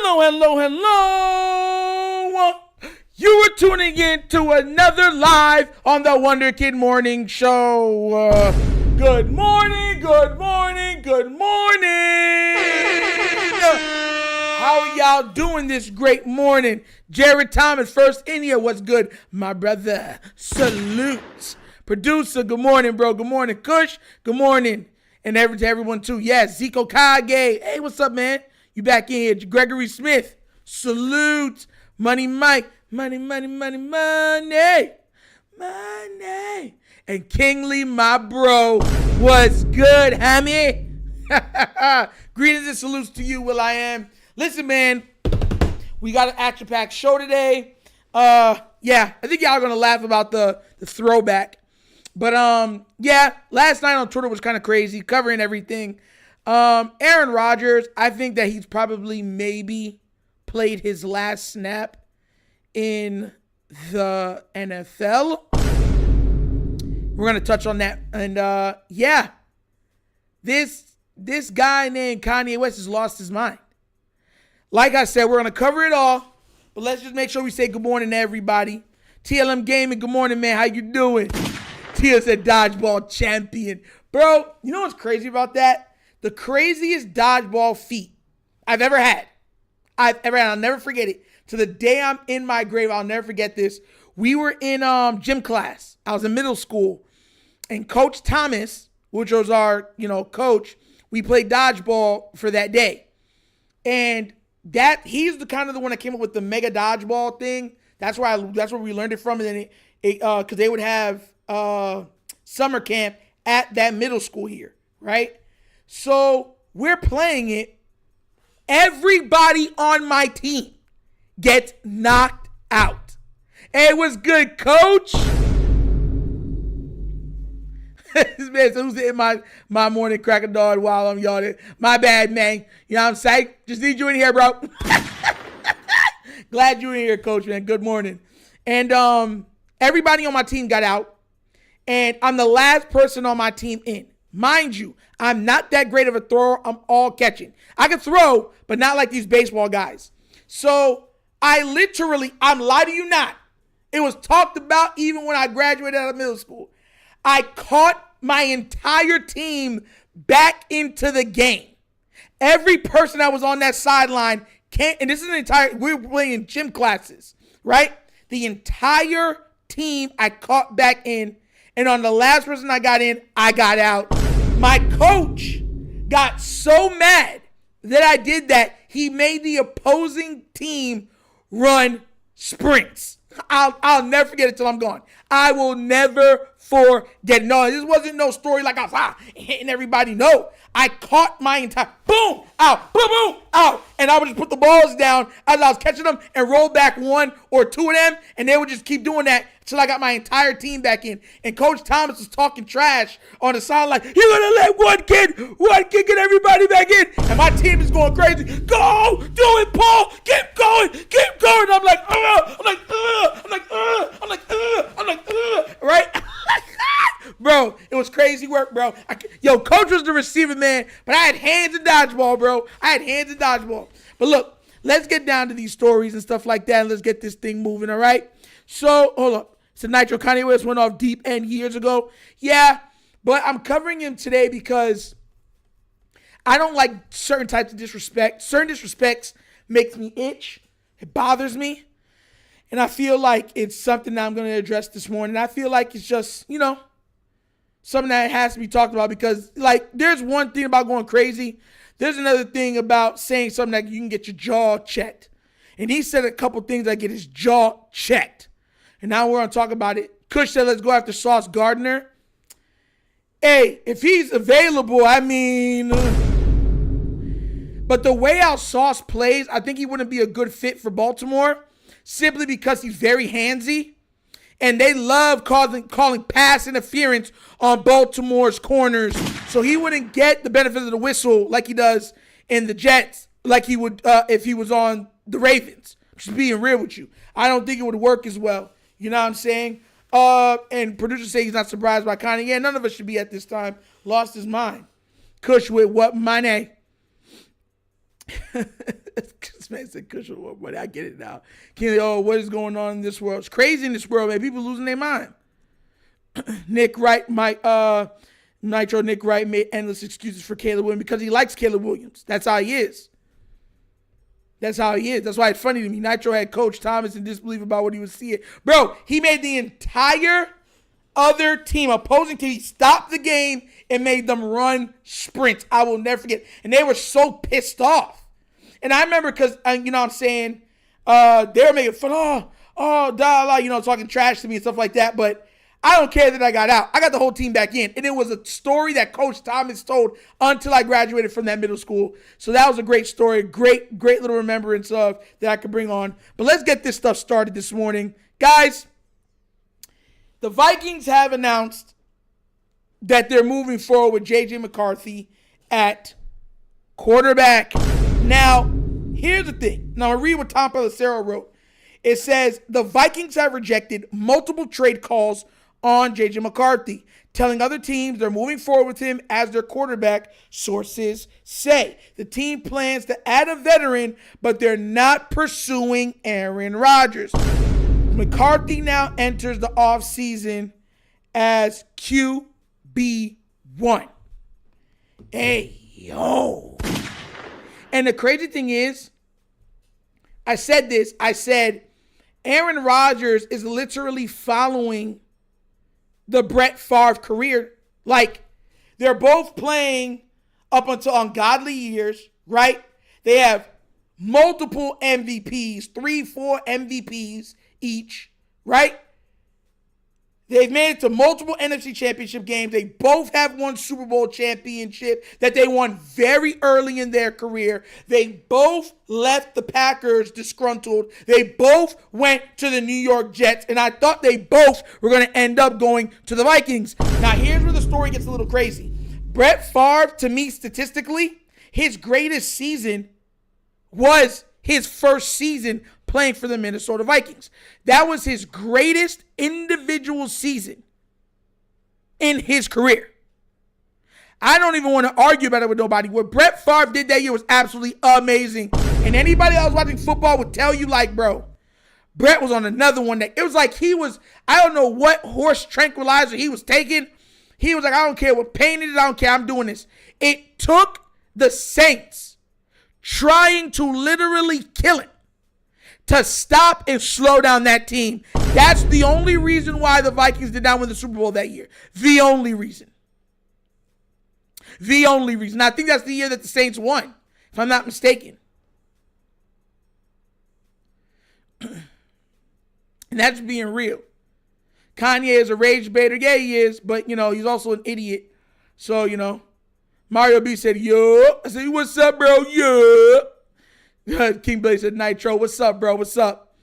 Hello, hello, hello. You are tuning in to another live on the Wunderkind Morning Show. Good morning, good morning, good morning. How are y'all doing this great morning? Jared Thomas, first in here. What's good, my brother? Salute. Producer, good morning, bro. Good morning, Kush. Good morning. And to everyone, too. Yes, Zico Kage. Hey, what's up, man? You back in here. Gregory Smith. Salute. Money Mike. Money, money, money, money. Money. And Kingly, my bro. What's good, Hammy? Greetings and salutes to you, Will I Am. Listen, man. We got an action-packed show today. Yeah, I think y'all are going to laugh about the throwback. But, yeah, last night on Twitter was kind of crazy, covering everything. Aaron Rodgers, I think that he's probably maybe played his last snap in the NFL. We're going to touch on that. And, yeah, this guy named Kanye West has lost his mind. Like I said, we're going to cover it all. But let's just make sure we say good morning to everybody. TLM Gaming, good morning, man. How you doing? Tia said dodgeball champion. Bro, you know what's crazy about that? The craziest dodgeball feat I've ever had. I'll never forget it. To the day I'm in my grave, I'll never forget this. We were in gym class. I was in middle school. And Coach Thomas, which was our, coach, we played dodgeball for that day. And he's the kind of the one that came up with the mega dodgeball thing. That's where we learned it from. And then because they would have summer camp at that middle school here, right? So we're playing it. Everybody on my team gets knocked out. Hey, what's good, coach? This man said, who's in my morning cracker dog while I'm yawning? My bad, man. You know what I'm saying? Just need you in here, bro. Glad you're in here, coach, man. Good morning. And everybody on my team got out. And I'm the last person on my team in. Mind you, I'm not that great of a thrower. I'm all catching. I can throw, but not like these baseball guys. So I'm lying to you not. It was talked about even when I graduated out of middle school. I caught my entire team back into the game. Every person that was on that sideline came, and this is we were playing gym classes, right? The entire team I caught back in. And on the last person I got in, I got out. My coach got so mad that I did that, he made the opposing team run sprints. I'll never forget it till I'm gone. I will never forget. No, this wasn't no story like I was hitting everybody. No, I caught my entire boom, out, boom, boom, out. And I would just put the balls down as I was catching them and roll back one or two of them. And they would just keep doing that until I got my entire team back in. And Coach Thomas was talking trash on the side like, you're going to let one kid get everybody back in. And my team is going crazy. Go, do it, Paul. Keep going. I'm like, right? Bro, it was crazy work, bro. Coach was the receiver, man, but I had hands in dodgeball, bro. But look, let's get down to these stories and stuff like that, and let's get this thing moving, all right? So, hold up. So Nitro Kanye West went off deep end years ago. Yeah, but I'm covering him today because I don't like certain types of disrespect. Certain disrespects makes me itch. It bothers me. And I feel like it's something that I'm going to address this morning. I feel like it's just, something that has to be talked about because, there's one thing about going crazy. There's another thing about saying something that you can get your jaw checked. And he said a couple things that get his jaw checked. And now we're going to talk about it. Kush said, let's go after Sauce Gardner. Hey, if he's available, but the way how Sauce plays, I think he wouldn't be a good fit for Baltimore simply because he's very handsy. And they love calling pass interference on Baltimore's corners. So he wouldn't get the benefit of the whistle like he does in the Jets, like he would if he was on the Ravens. Just being real with you. I don't think it would work as well. You know what I'm saying? And producers say he's not surprised by Kanye. Yeah, none of us should be at this time. Lost his mind. Kush with what money? This man said cushion more money. I get it now. Kenny, what is going on in this world? It's crazy in this world, man. People losing their mind. Nick Wright, Nitro Nick Wright made endless excuses for Caleb Williams because he likes Caleb Williams. That's how he is. That's how he is. That's why it's funny to me. Nitro had Coach Thomas in disbelief about what he was seeing. Bro, he made the entire other team, opposing team, stop the game and made them run sprints. I will never forget. And they were so pissed off. And I remember because, you know what I'm saying, they were making fun, talking trash to me and stuff like that. But I don't care that I got out. I got the whole team back in. And it was a story that Coach Thomas told until I graduated from that middle school. So that was a great story. Great little remembrance of that I could bring on. But let's get this stuff started this morning. Guys, the Vikings have announced that they're moving forward with J.J. McCarthy at quarterback. Now, here's the thing. Now, I'll read what Tom Pelissero wrote. It says, the Vikings have rejected multiple trade calls on J.J. McCarthy, telling other teams they're moving forward with him as their quarterback, sources say. The team plans to add a veteran, but they're not pursuing Aaron Rodgers. McCarthy now enters the offseason as QB1. Hey, yo. And the crazy thing is, I said Aaron Rodgers is literally following the Brett Favre career. Like, they're both playing up until ungodly years, right? They have multiple MVPs, 3-4 MVPs each, right? They've made it to multiple NFC championship games. They both have won Super Bowl championship that they won very early in their career. They both left the Packers disgruntled. They both went to the New York Jets, and I thought they both were going to end up going to the Vikings. Now, here's where the story gets a little crazy. Brett Favre, to me, statistically, his greatest season was his first season playing for the Minnesota Vikings. That was his greatest individual season in his career. I don't even want to argue about it with nobody. What Brett Favre did that year was absolutely amazing. And anybody else watching football would tell you, like, bro, Brett was on another one that it was like he was, I don't know what horse tranquilizer he was taking. He was like, I don't care what pain it is. I don't care. I'm doing this. It took the Saints trying to literally kill him to stop and slow down that team. That's the only reason why the Vikings did not win the Super Bowl that year. The only reason. The only reason. I think that's the year that the Saints won, if I'm not mistaken. And that's being real. Kanye is a rage baiter. Yeah, he is. But, he's also an idiot. So, Mario B said, yo. I said, what's up, bro? Yeah. King Blaze said, Nitro, what's up, bro? What's up?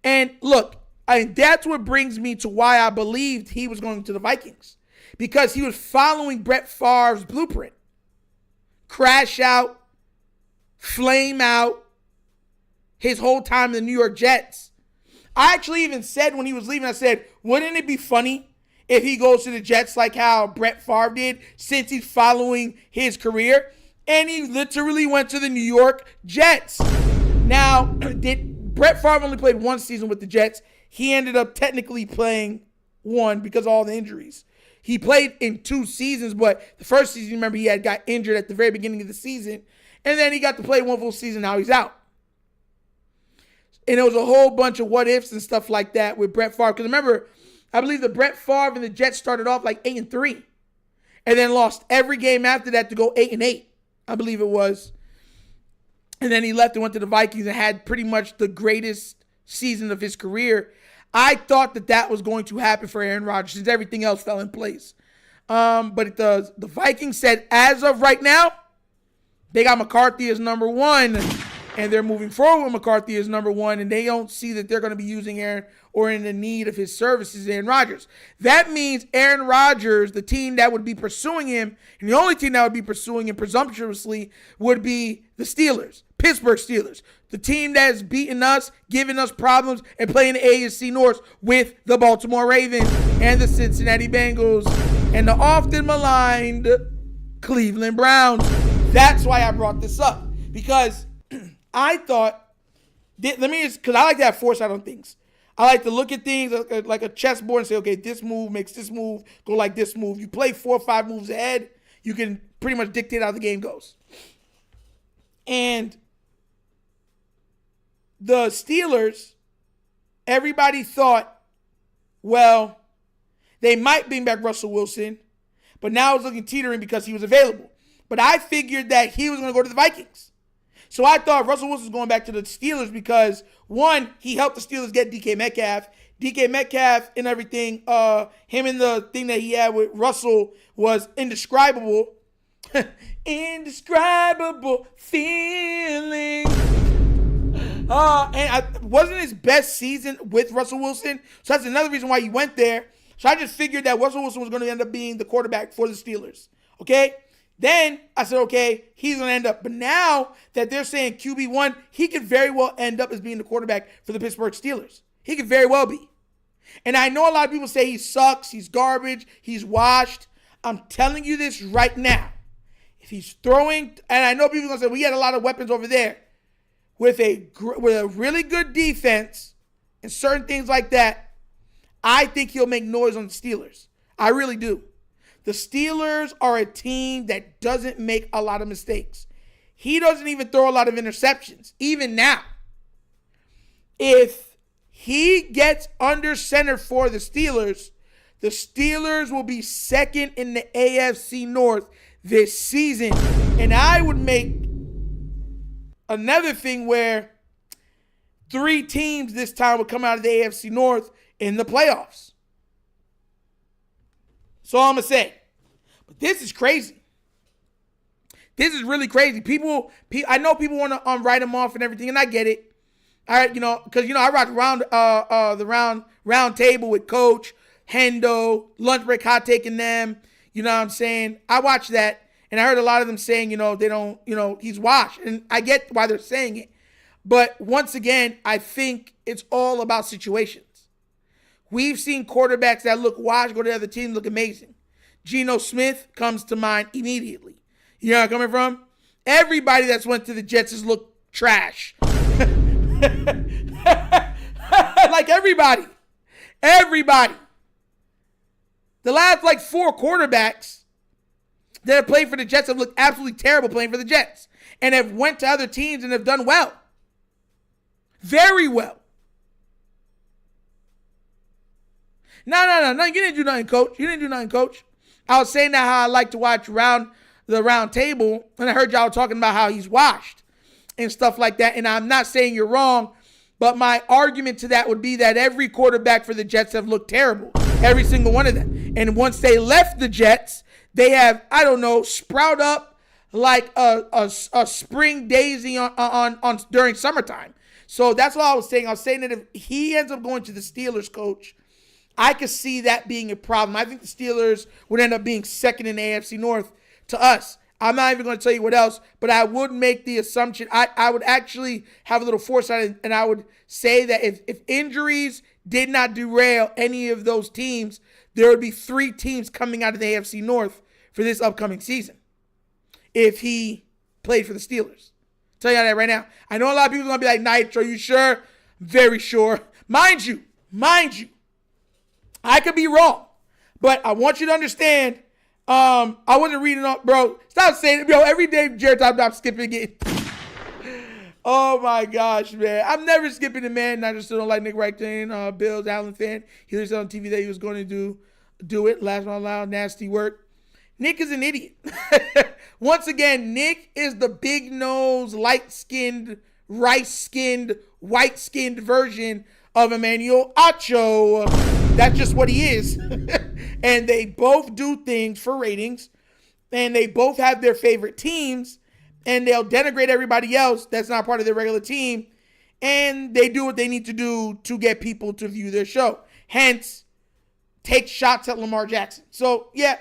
And look, that's what brings me to why I believed he was going to the Vikings. Because he was following Brett Favre's blueprint. Crash out, flame out, his whole time in the New York Jets. I actually even said when he was leaving, I said, wouldn't it be funny if he goes to the Jets like how Brett Favre did, since he's following his career? And he literally went to the New York Jets. Now, Brett Favre only played one season with the Jets. He ended up technically playing one because of all the injuries. He played in 2 seasons, but the first season, remember, he had got injured at the very beginning of the season. And then he got to play one full season. Now he's out. And there was a whole bunch of what ifs and stuff like that with Brett Favre. Because remember, I believe the Brett Favre and the Jets started off like 8-3. And then lost every game after that to go 8-8. I believe it was. And then he left and went to the Vikings and had pretty much the greatest season of his career. I thought that was going to happen for Aaron Rodgers since everything else fell in place. But it does. The Vikings said as of right now, they got McCarthy as number 1. And they're moving forward with McCarthy as number 1. And they don't see that they're going to be using Aaron or in the need of his services, Aaron Rodgers. That means Aaron Rodgers, the team that would be pursuing him, and the only team that would be pursuing him presumptuously would be the Steelers, Pittsburgh Steelers, the team that has beaten us, given us problems, and playing the AFC North with the Baltimore Ravens and the Cincinnati Bengals and the often maligned Cleveland Browns. That's why I brought this up, because I thought Let me just, because I like to have foresight on things. I like to look at things like a chessboard and say, okay, this move makes this move go like this move. You play 4 or 5 moves ahead, you can pretty much dictate how the game goes. And the Steelers, everybody thought, well, they might bring back Russell Wilson, but now it's looking teetering because he was available. But I figured that he was going to go to the Vikings. So I thought Russell Wilson was going back to the Steelers because, one, he helped the Steelers get DK Metcalf. DK Metcalf and everything, him and the thing that he had with Russell was indescribable. Indescribable feeling. And wasn't his best season with Russell Wilson. So that's another reason why he went there. So I just figured that Russell Wilson was going to end up being the quarterback for the Steelers. Okay? Then I said, okay, he's going to end up. But now that they're saying QB1, he could very well end up as being the quarterback for the Pittsburgh Steelers. He could very well be. And I know a lot of people say he sucks, he's garbage, he's washed. I'm telling you this right now. If he's throwing, and I know people are going to say, we had a lot of weapons over there. With a really good defense and certain things like that, I think he'll make noise on the Steelers. I really do. The Steelers are a team that doesn't make a lot of mistakes. He doesn't even throw a lot of interceptions, even now. If he gets under center for the Steelers will be second in the AFC North this season. And I would make another thing where 3 teams this time would come out of the AFC North in the playoffs. That's all I'm going to say. But this is crazy. This is really crazy. I know people want to write him off and everything, and I get it. All right, because I watch the round table with Coach, Hendo, Lunch Break Hot Taking them. You know what I'm saying? I watch that, and I heard a lot of them saying, they don't, he's washed. And I get why they're saying it. But once again, I think it's all about situations. We've seen quarterbacks that look washed go to the other team, look amazing. Geno Smith comes to mind immediately. You know where I'm coming from? Everybody that's went to the Jets has looked trash. Like everybody. The last 4 quarterbacks that have played for the Jets have looked absolutely terrible playing for the Jets and have went to other teams and have done well. Very well. No. You didn't do nothing, coach. I was saying that how I like to watch the round table, and I heard y'all talking about how he's washed and stuff like that. And I'm not saying you're wrong, but my argument to that would be that every quarterback for the Jets have looked terrible. Every single one of them. And once they left the Jets, they have, sprout up like a spring daisy on during summertime. So that's what I was saying. I was saying that if he ends up going to the Steelers, coach, I could see that being a problem. I think the Steelers would end up being second in the AFC North to us. I'm not even going to tell you what else, but I would make the assumption. I would actually have a little foresight, and I would say that if injuries did not derail any of those teams, there would be 3 teams coming out of the AFC North for this upcoming season if he played for the Steelers. I'll tell you that right now. I know a lot of people are going to be like, Nitro, are you sure? Very sure. Mind you, I could be wrong, but I want you to understand, I wasn't reading up, bro. Stop saying it, bro. Every day, Jared I'm skipping again. Oh, my gosh, man. I'm never skipping it, man. I just don't like Nick Wright thing. Bills, Allen fan. He was on TV that he was going to do it. Last one loud, nasty work. Nick is an idiot. Once again, Nick is the big-nosed, light-skinned, rice-skinned, white-skinned version of Emmanuel Acho. That's just what he is. And they both do things for ratings. And they both have their favorite teams. And they'll denigrate everybody else that's not part of their regular team. And they do what they need to do to get people to view their show. Hence, take shots at Lamar Jackson. So, yeah,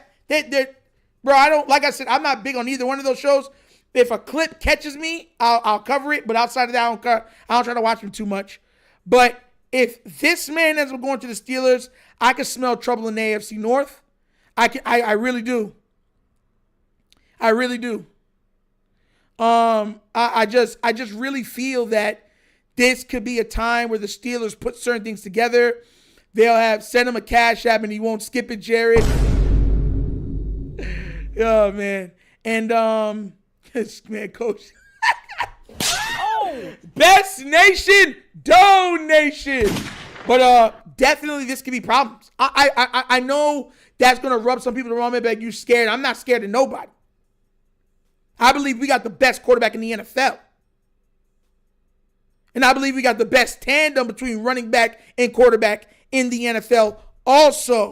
bro, like I said, I'm not big on either one of those shows. If a clip catches me, I'll cover it. But outside of that, I don't try to watch them too much. But if this man ends up going to the Steelers, I can smell trouble in the AFC North. I really do. I really do. I just really feel that this could be a time where the Steelers put certain things together. They'll send him a cash app and he won't skip it, Jared. Oh, man. And, man, Coach. Best nation donation. But definitely this could be problems. I know that's going to rub some people the wrong way, but you're scared. I'm not scared of nobody. I believe we got the best quarterback in the NFL. And I believe we got the best tandem between running back and quarterback in the NFL also,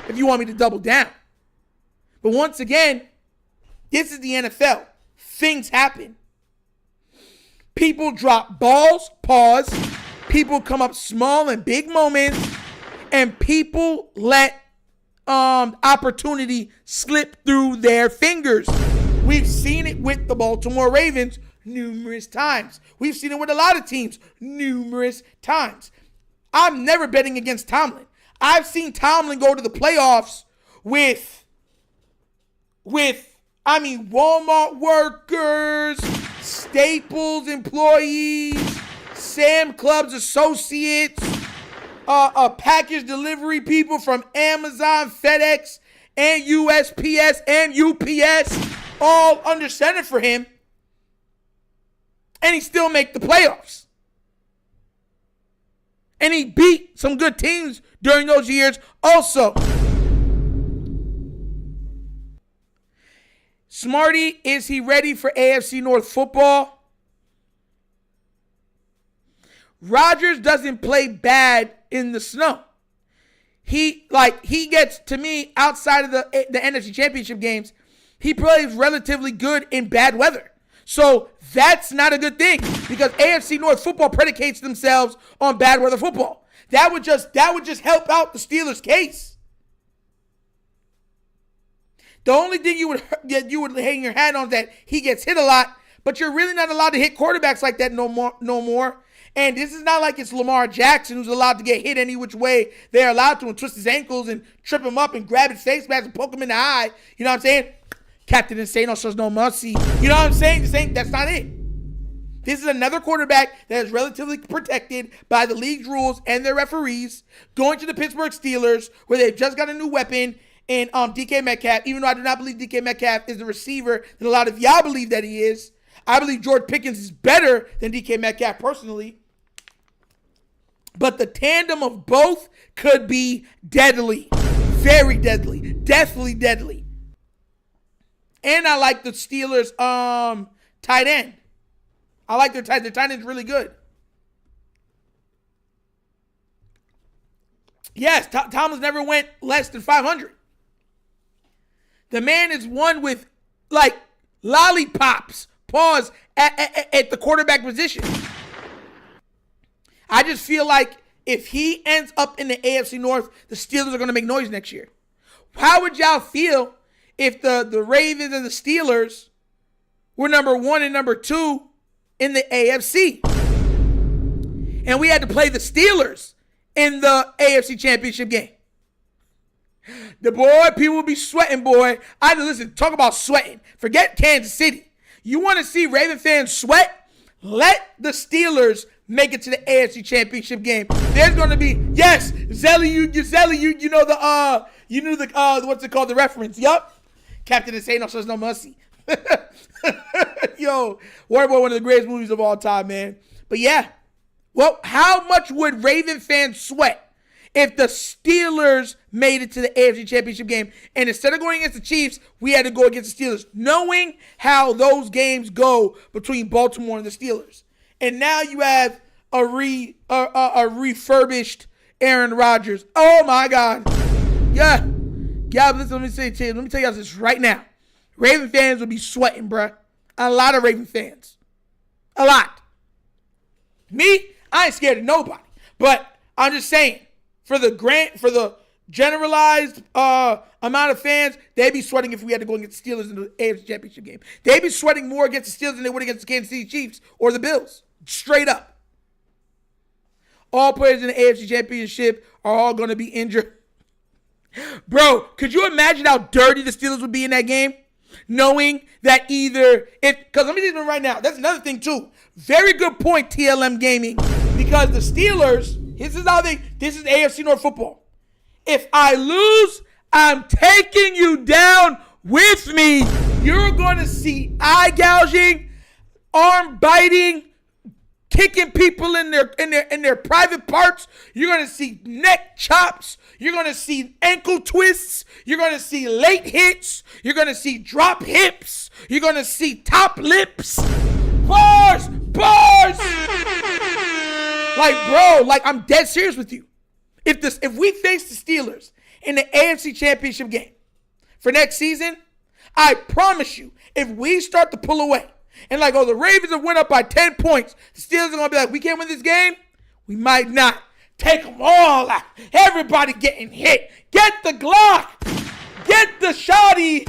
if you want me to double down. But once again, this is the NFL. Things happen. People drop balls, pause. People come up small and big moments. And people let opportunity slip through their fingers. We've seen it with the Baltimore Ravens numerous times. We've seen it with a lot of teams numerous times. I'm never betting against Tomlin. I've seen Tomlin go to the playoffs with Walmart workers, Staples employees, Sam Club's associates, package delivery people from Amazon, FedEx, and USPS and UPS, all under center for him, and he still make the playoffs. And he beat some good teams during those years also. Smarty, is he ready for AFC North football? Rodgers doesn't play bad in the snow. He gets, to me, outside of the NFC Championship games, he plays relatively good in bad weather. So that's not a good thing because AFC North football predicates themselves on bad weather football. That would just help out the Steelers' case. The only thing you would hang your hat on is that he gets hit a lot, but you're really not allowed to hit quarterbacks like that no more. And this is not like it's Lamar Jackson who's allowed to get hit any which way they're allowed to and twist his ankles and trip him up and grab his face mask and poke him in the eye. You know what I'm saying? Captain Insano shows no mercy. You know what I'm saying? That's not it. This is another quarterback that is relatively protected by the league's rules and their referees, going to the Pittsburgh Steelers where they've just got a new weapon in DK Metcalf, even though I do not believe DK Metcalf is the receiver that a lot of y'all believe that he is. I believe George Pickens is better than DK Metcalf personally. But the tandem of both could be deadly. Very deadly. Deathly deadly. And I like the Steelers tight end. I like their tight end's really good. Yes, Thomas never went less than 500. The man is one with, like, lollipops, pause, at the quarterback position. I just feel like if he ends up in the AFC North, the Steelers are going to make noise next year. How would y'all feel if the Ravens and the Steelers were number 1 and number 2 in the AFC? And we had to play the Steelers in the AFC Championship game. People will be sweating, boy. Listen, talk about sweating. Forget Kansas City. You want to see Raven fans sweat? Let the Steelers make it to the AFC Championship game. There's going to be, yes, Zelly, you know the what's it called, the reference. Yup. Captain Insano shows no mercy. Yo, Waterboy, one of the greatest movies of all time, man. But yeah, well, how much would Raven fans sweat if the Steelers made it to the AFC Championship game and instead of going against the Chiefs, we had to go against the Steelers, knowing how those games go between Baltimore and the Steelers? And now you have a refurbished Aaron Rodgers. Oh my God. Yeah. Yeah, listen, let me tell you this right now. Raven fans will be sweating, bruh. A lot of Raven fans. A lot. Me, I ain't scared of nobody. But I'm just saying, for the generalized amount of fans, they'd be sweating if we had to go against the Steelers in the AFC Championship game. They'd be sweating more against the Steelers than they would against the Kansas City Chiefs or the Bills. Straight up. All players in the AFC Championship are all going to be injured. Bro, could you imagine how dirty the Steelers would be in that game? knowing that because let me tell you right now, that's another thing too. Very good point, TLM Gaming, because the Steelers, this is AFC North football. If I lose, I'm taking you down with me. You're going to see eye gouging, arm biting, kicking people in their private parts. You're going to see neck chops. You're going to see ankle twists. You're going to see late hits. You're going to see drop hips. You're going to see top lips. Bars! Like, bro, I'm dead serious with you. If we face the Steelers in the AFC Championship game for next season, I promise you, if we start to pull away and the Ravens have went up by 10 points, the Steelers are going to be like, we can't win this game? We might not. Take them all out. Everybody getting hit. Get the Glock. Get the Shotty.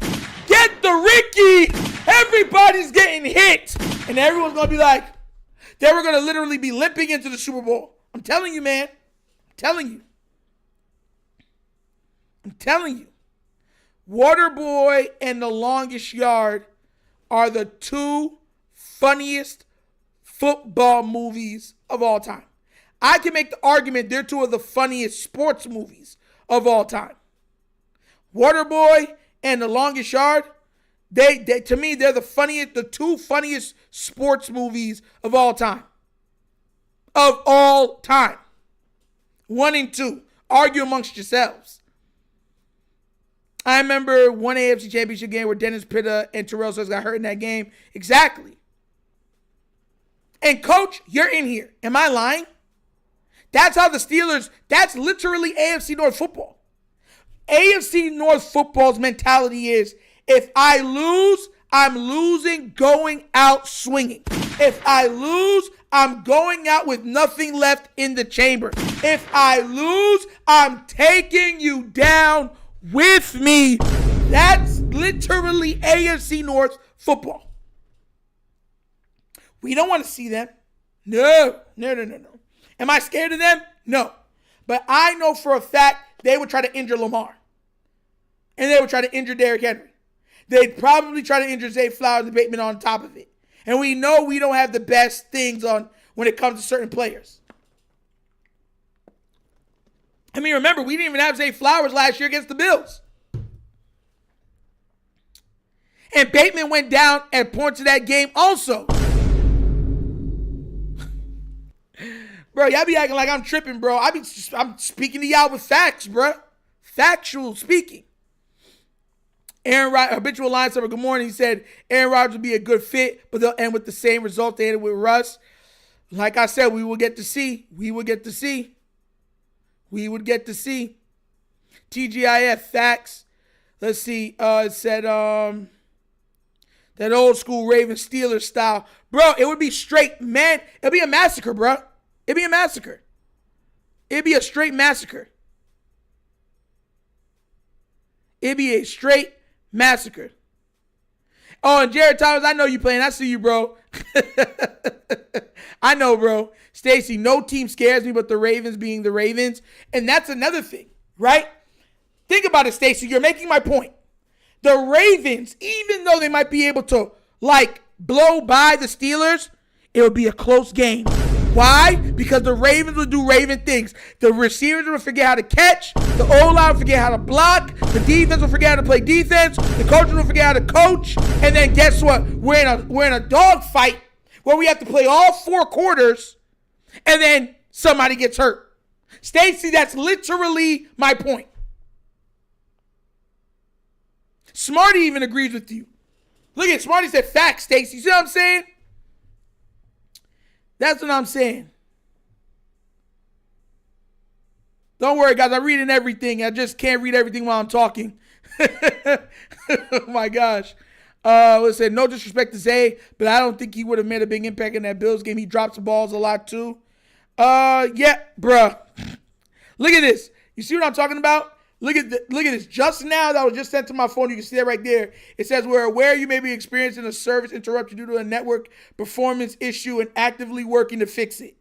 Get the Ricky. Everybody's getting hit. And everyone's going to be like, they were going to literally be limping into the Super Bowl. I'm telling you, man. I'm telling you. Waterboy and The Longest Yard are the two funniest football movies of all time. I can make the argument they're two of the funniest sports movies of all time. Waterboy and The Longest Yard, they to me, they're the two funniest sports movies of all time. Of all time. 1 and 2. Argue amongst yourselves. I remember one AFC Championship game where Dennis Pitta and Terrell Suggs got hurt in that game. Exactly. And coach, you're in here. Am I lying? That's how the Steelers, that's literally AFC North football. AFC North football's mentality is, if I lose, I'm losing going out swinging. If I lose, I'm going out with nothing left in the chamber. If I lose, I'm taking you down with me. That's literally AFC North football. We don't want to see them. No. Am I scared of them? No. But I know for a fact they would try to injure Lamar. And they would try to injure Derrick Henry. They'd probably try to injure Zay Flowers and Bateman on top of it. And we know we don't have the best things on when it comes to certain players. I mean, remember, we didn't even have Zay Flowers last year against the Bills. And Bateman went down at points of that game also. Bro, y'all be acting like I'm tripping, bro. I'm speaking to y'all with facts, bro. Factual speaking. Aaron Rodgers, habitual line server, good morning. He said Aaron Rodgers would be a good fit, but they'll end with the same result they ended with Russ. Like I said, we will get to see. TGIF facts. Let's see. It said that old school Raven Steelers style. Bro, it would be straight, man. It'd be a massacre, bro. It'd be a massacre. It'd be a straight massacre. It'd be a straight massacre. Oh, and Jared Thomas, I know you playing. I see you, bro. I know, bro. Stacy, no team scares me but the Ravens being the Ravens. And that's another thing, right? Think about it, Stacy. You're making my point. The Ravens, even though they might be able to, blow by the Steelers, it would be a close game. Why? Because the Ravens will do Raven things. The receivers will forget how to catch. The O-line will forget how to block. The defense will forget how to play defense. The coaches will forget how to coach. And then guess what? We're in a dog fight where we have to play all 4 quarters and then somebody gets hurt. Stacey, that's literally my point. Smarty even agrees with you. Look at Smarty said facts, Stacey. You see what I'm saying? That's what I'm saying. Don't worry, guys. I'm reading everything. I just can't read everything while I'm talking. Oh, my gosh. Let's say, no disrespect to Zay, but I don't think he would have made a big impact in that Bills game. He drops the balls a lot, too. Yeah, bruh. Look at this. You see what I'm talking about? Look at this. Just now, that was just sent to my phone. You can see that right there. It says, we're aware you may be experiencing a service interruption due to a network performance issue and actively working to fix it.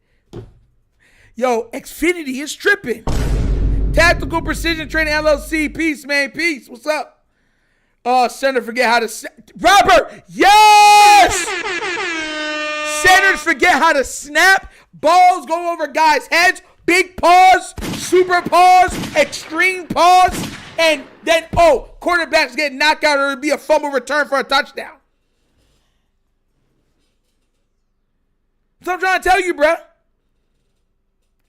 Yo, Xfinity is tripping. Tactical Precision Training LLC. Peace, man. Peace. What's up? Oh, center forget how to Robert, yes! Centers forget how to snap. Balls go over guys' heads. Big pause, super pause, extreme pause, and then, quarterbacks get knocked out or it'll be a fumble return for a touchdown. That's what I'm trying to tell you, bruh.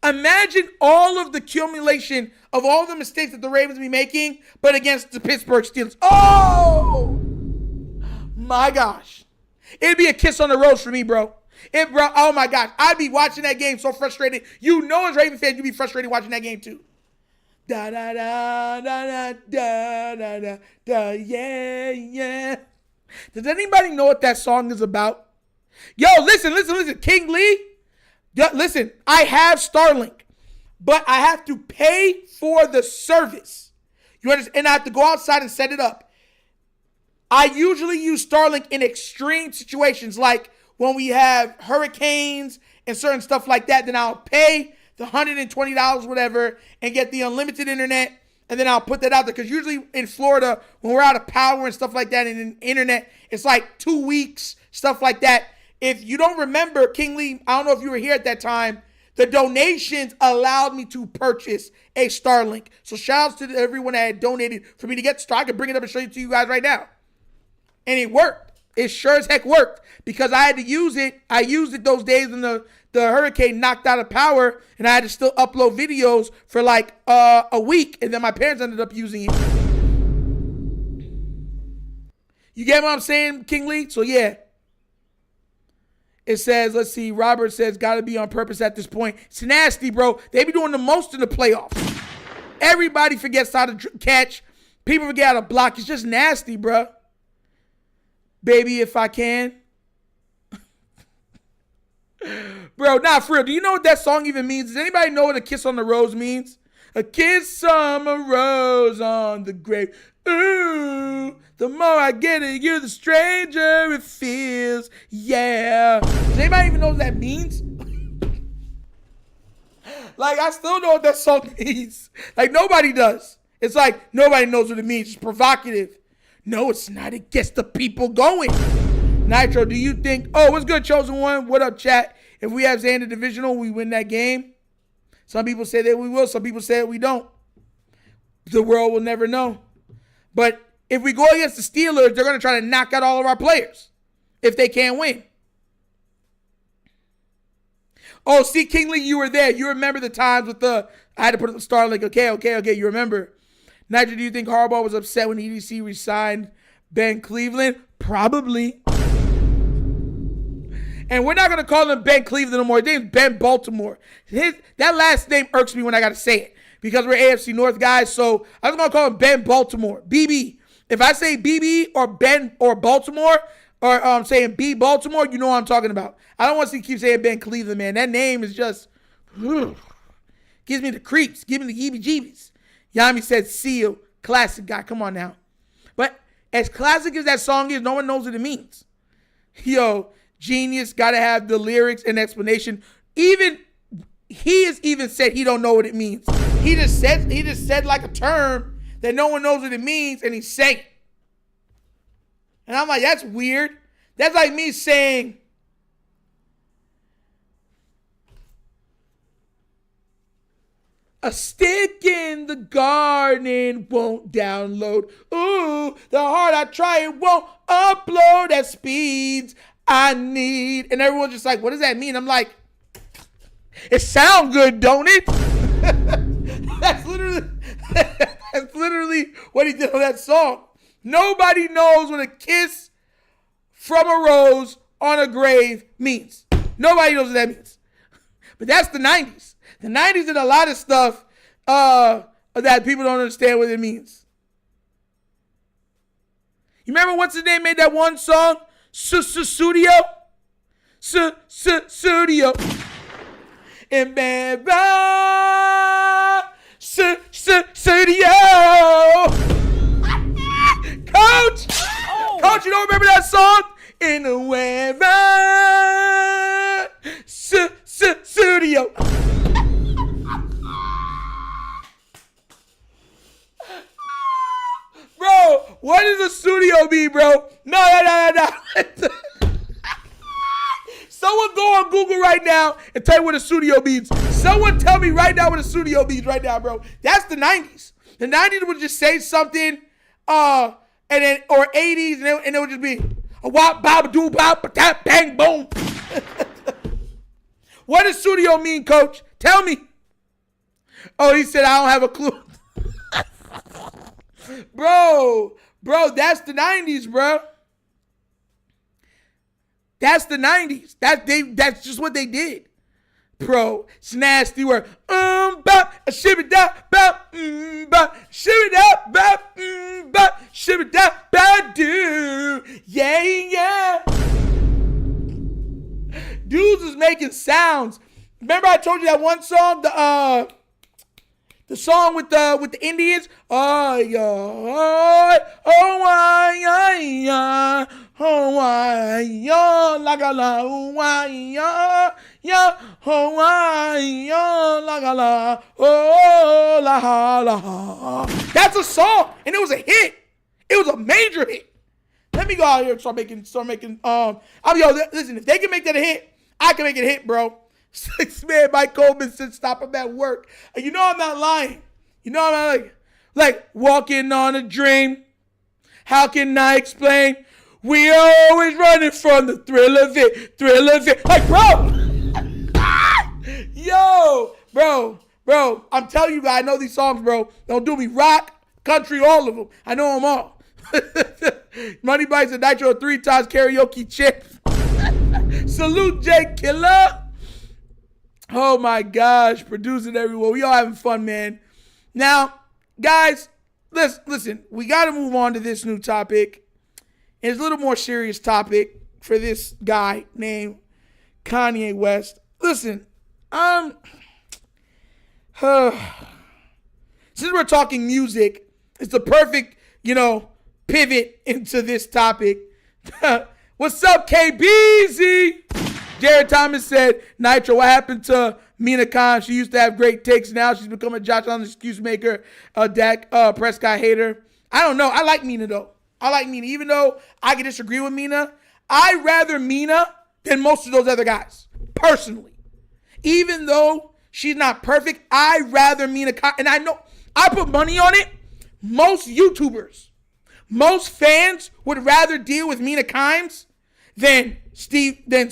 Imagine all of the accumulation of all the mistakes that the Ravens be making, but against the Pittsburgh Steelers. Oh, my gosh. It'd be a kiss on the rose for me, bro. Oh, my gosh. I'd be watching that game so frustrated. You know as Ravens fans, you'd be frustrated watching that game, too. Da, da, da, da, da, da, da, da, yeah, yeah. Does anybody know what that song is about? Yo, listen. King Lee, listen, I have Starlink, but I have to pay for the service. You understand? And I have to go outside and set it up. I usually use Starlink in extreme situations, like when we have hurricanes and certain stuff like that. Then I'll pay the $120, whatever, and get the unlimited internet. And then I'll put that out there. Because usually in Florida, when we're out of power and stuff like that, and in internet, it's like 2 weeks, stuff like that. If you don't remember, King Lee, I don't know if you were here at that time, the donations allowed me to purchase a Starlink. So shout outs to everyone that had donated for me to get Starlink. I can bring it up and show it to you guys right now. And it worked. It sure as heck worked because I had to use it. I used it those days when the hurricane knocked out of power, and I had to still upload videos for like a week, and then my parents ended up using it. You get what I'm saying, King Lee? So yeah. It says, let's see, Robert says, got to be on purpose at this point. It's nasty, bro. They be doing the most in the playoffs. Everybody forgets how to catch. People forget how to block. It's just nasty, bro. Baby, if I can. Bro, nah, for real. Do you know what that song even means? Does anybody know what a kiss on the rose means? A kiss on a rose on the grave. Ooh, the more I get at you, the stranger it feels. Yeah. Does anybody even know what that means? Like, I still know what that song means. Like, nobody does. It's like, nobody knows what it means. It's provocative. No, it's not. It gets the people going. Nitro, do you think... Oh, what's good, Chosen One? What up, chat? If we have Xander Divisional, we win that game. Some people say that we will. Some people say that we don't. The world will never know. But if we go against the Steelers, they're going to try to knock out all of our players if they can't win. Oh, see, King Lee, you were there. You remember the times with I had to put the Starlink. Okay. You remember. Nigel, do you think Harbaugh was upset when EDC resigned Ben Cleveland? Probably. And we're not going to call him Ben Cleveland no more. His name's Ben Baltimore. That last name irks me when I got to say it because we're AFC North guys. So I'm just going to call him Ben Baltimore. BB. If I say BB or Ben or Baltimore or I'm saying B Baltimore, you know what I'm talking about. I don't want to keep saying Ben Cleveland, man. That name is just gives me the creeps. Give me the heebie-jeebies. Yami said Seal. Classic guy. Come on now. But as classic as that song is, no one knows what it means. Yo, genius. Got to have the lyrics and explanation. He has even said he don't know what it means. He just said like a term that no one knows what it means, and he's saying it. And I'm like, that's weird. That's like me saying, a stick in the garden won't download. Ooh, the hard I try, it won't upload at speeds I need. And everyone's just like, what does that mean? I'm like, it sounds good, don't it? That's literally what he did on that song. Nobody knows what a kiss from a rose on a grave means. Nobody knows what that means. But that's the 90s. The 90s did a lot of stuff that people don't understand what it means. You remember what's his name made that one song? Studio? Studio. And Studio. Coach! Oh. Coach, you don't remember that song? In the weather. Studio. Bro, what is a go on Google right now and tell you what a studio means. Someone tell me right now what a studio means right now, bro. That's the 90s. The 90s would just say something, and then, or 80s, and it would just be a wop, bop, doo, bop, tap, bang, boom. What does studio mean, coach? Tell me. Oh, he said, I don't have a clue. Bro, that's the 90s, bro. That's the 90s. That's just what they did. Bro, it's nasty word. Bop, shibby da, bop, bop, shibby da, bop, bop, shibby da, bop, do. Yeah. Dudes was making sounds. Remember I told you that one song, the song with the Indians? Oh yeah, la la la, la la, oh la la. That's a song, and it was a hit. It was a major hit. Let me go out here and start making. Listen, if they can make that a hit, I can make it a hit, bro. 6-man Mike Coleman said stop him at work. And you know I'm not lying. You know I'm not like walking on a dream. How can I explain? We always running from the thrill of it. Like, bro. Yo, bro. I'm telling you guys, I know these songs, bro. Don't do me. Rock, country, all of them. I know them all. Money Bites and Nitro 3 times karaoke chick. Salute Jay Killer. Oh my gosh, producing everyone. We all having fun, man. Now, guys, listen, we got to move on to this new topic. It's a little more serious topic for this guy named Kanye West. Listen, since we're talking music, it's the perfect, pivot into this topic. What's up, KBZ? Jared Thomas said, Nitro, what happened to Mina Khan? She used to have great takes. Now she's become a Josh Allen excuse maker, Dak Prescott hater. I don't know. I like Mina, though. Even though I can disagree with Mina. I'd rather Mina than most of those other guys, personally. Even though she's not perfect, I'd rather Mina Khan. And I know, I put money on it. Most YouTubers, most fans would rather deal with Mina Kimes than Steve, whatever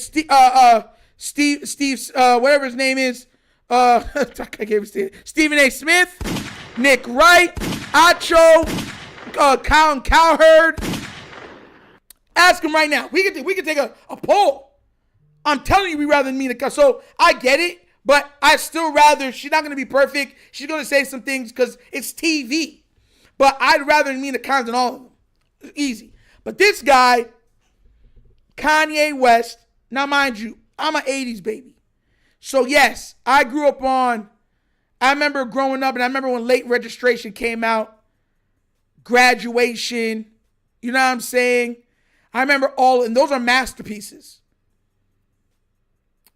his name is, I can't even say it. Stephen A. Smith, Nick Wright, Acho, Colin Cowherd. Ask him right now. We can take a poll. I'm telling you, we rather than Mina. So I get it, but I still rather. She's not going to be perfect. She's going to say some things because it's TV. But I'd rather Mina Kimes than all of them. Easy. But this guy, Kanye West, now mind you, I'm an 80s baby. So yes, I grew up I remember growing up, and I remember when Late Registration came out, Graduation, you know what I'm saying? I remember and those are masterpieces.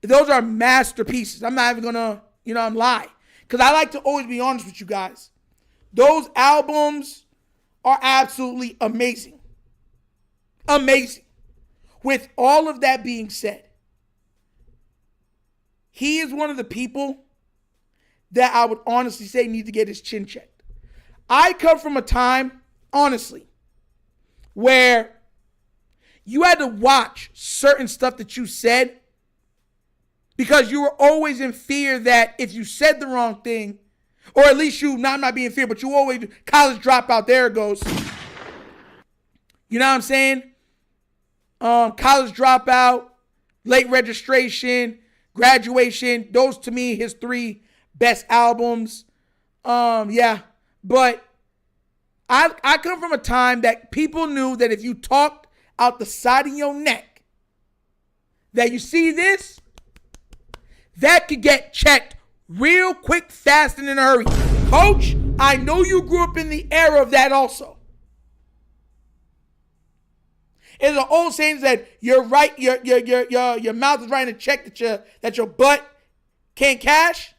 Those are masterpieces. I'm not even gonna, I'm lying. Because I like to always be honest with you guys. Those albums are absolutely amazing. Amazing. With all of that being said, he is one of the people that I would honestly say need to get his chin checked. I come from a time, honestly, where you had to watch certain stuff that you said because you were always in fear that if you said the wrong thing, or at least not being in fear, but you always, college dropout, there it goes. You know what I'm saying? College Dropout, Late Registration, Graduation. Those to me, his 3 best albums. Yeah. But I come from a time that people knew that if you talked out the side of your neck, that you see this, that could get checked real quick, fast, and in a hurry. Coach, I know you grew up in the era of that also. It's an old saying that you're right, your mouth is writing a check that your butt can't cash.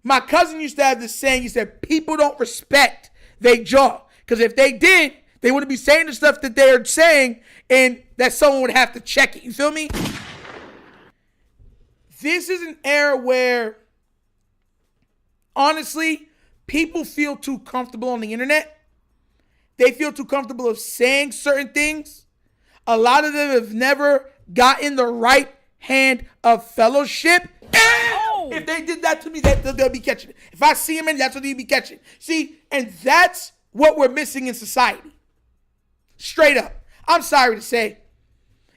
My cousin used to have this saying. He said, people don't respect their jaw. Because if they did, they wouldn't be saying the stuff that they're saying, and that someone would have to check it. You feel me? this is an era where, honestly, people feel too comfortable on the internet. They feel too comfortable of saying certain things. A lot of them have never gotten the right hand of fellowship. And if they did that to me, they'll be catching it. If I see them, that's what they'll be catching. See, and that's what we're missing in society. Straight up. I'm sorry to say.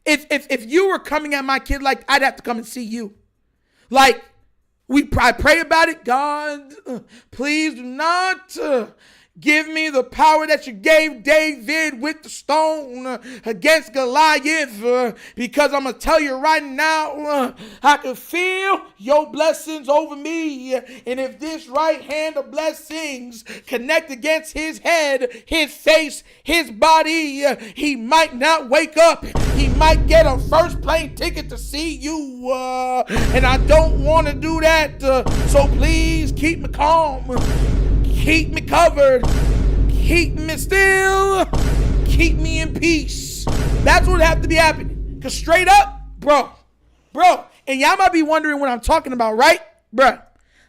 If you were coming at my kid like, I'd have to come and see you. Like, I pray about it. God, please do not give me the power that you gave David with the stone against Goliath, because I'm going to tell you right now, I can feel your blessings over me. And if this right hand of blessings connect against his head, his face, his body, he might not wake up. He might get a first plane ticket to see you. And I don't want to do that. So please keep me calm. Keep me covered. Keep me still. Keep me in peace. That's what have to be happening. Because straight up, bro, and y'all might be wondering what I'm talking about, right? Bro,